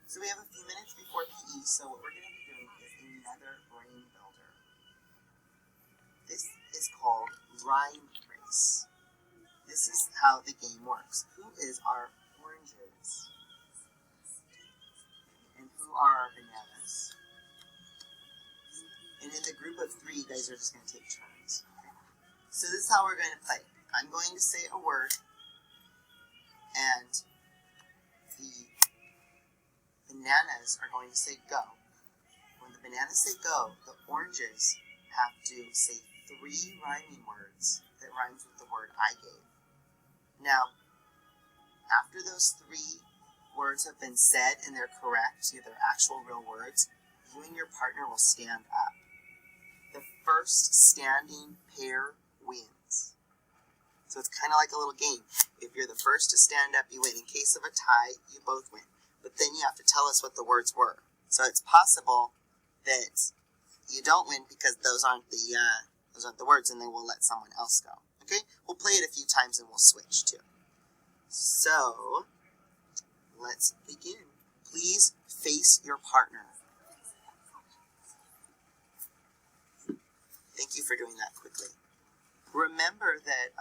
So we have a few minutes before PE, so what we're going to be doing is another brain builder. This is called Rhyme Race. This is how the game works. Who is our oranges? And who are our bananas? And in the group of three, you guys are just going to take turns. Okay? So this is how we're going to play. I'm going to say a word, and the bananas are going to say go. When the bananas say go, the oranges have to say 3 rhyming words that rhymes with the word I gave. Now, after those 3 words have been said and they're correct, they're actual real words, you and your partner will stand up. The first standing pair wins. So it's kind of like a little game. If you're the first to stand up, you win. In case of a tie, you both win. But then you have to tell us what the words were. So it's possible that you don't win because those aren't the words, and then we'll let someone else go. Okay? We'll play it a few times and we'll switch too. So, let's begin. Please face your partner. Thank you for doing that quickly. Remember that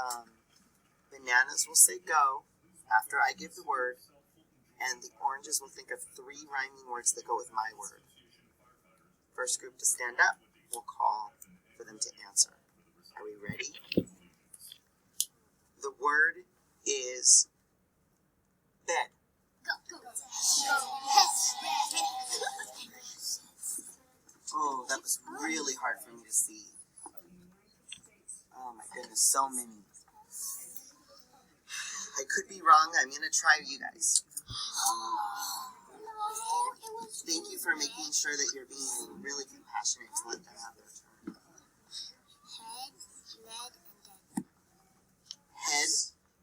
bananas will say go after I give the word, and the oranges will think of 3 rhyming words that go with my word. First group to stand up, we'll call for them to answer. Are we ready? The word is bed. Oh, that was really hard for me to see. Oh my goodness, so many. I could be wrong. I'm going to try you guys. Thank you for making sure that you're being really compassionate to let them have their turn. Head,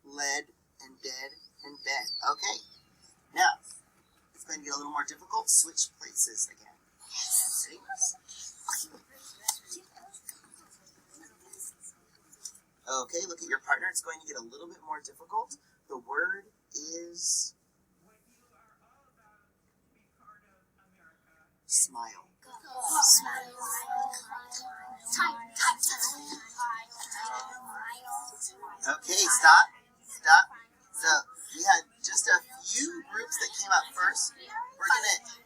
lead, and dead, and bed. Okay. Now, it's going to get a little more difficult. Switch places again. Ready? Okay, look at your partner. It's going to get a little bit more difficult. The word is smile. Okay, stop. So we had just a few groups that came up first. We're gonna.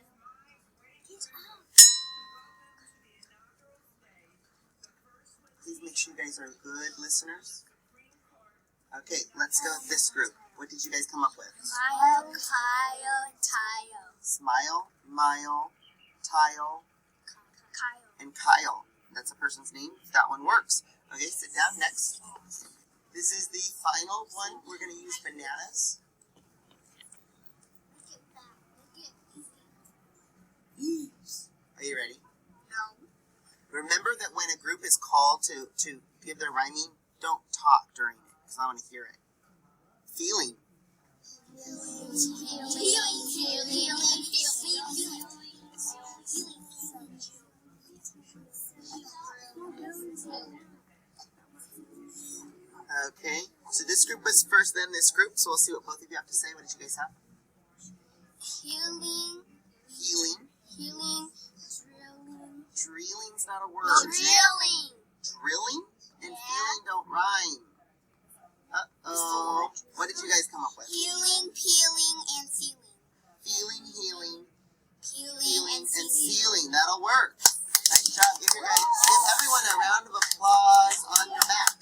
Please make sure you guys are good listeners. Okay, let's go with this group. What did you guys come up with? Smile, Mile, Tile, and Kyle. That's a person's name. That one works. Okay, sit down. Next. This is the final one. We're going to use bananas. Are you ready? No. Remember that when a group is called to give their rhyming, don't talk during it, because I want to hear it. Feeling. Okay, so this group was first, then this group, so we'll see what both of you have to say. What did you guys have? Healing. Drilling's not a word. No, drilling. Drilling and feeling don't rhyme. Uh-oh. What did you guys come up with? Healing, peeling, and sealing. Feeling, healing, Peeling, and sealing. sealing. That'll work. Nice job. Give everyone a round of applause on your back.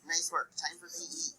Nice work. Time for PE.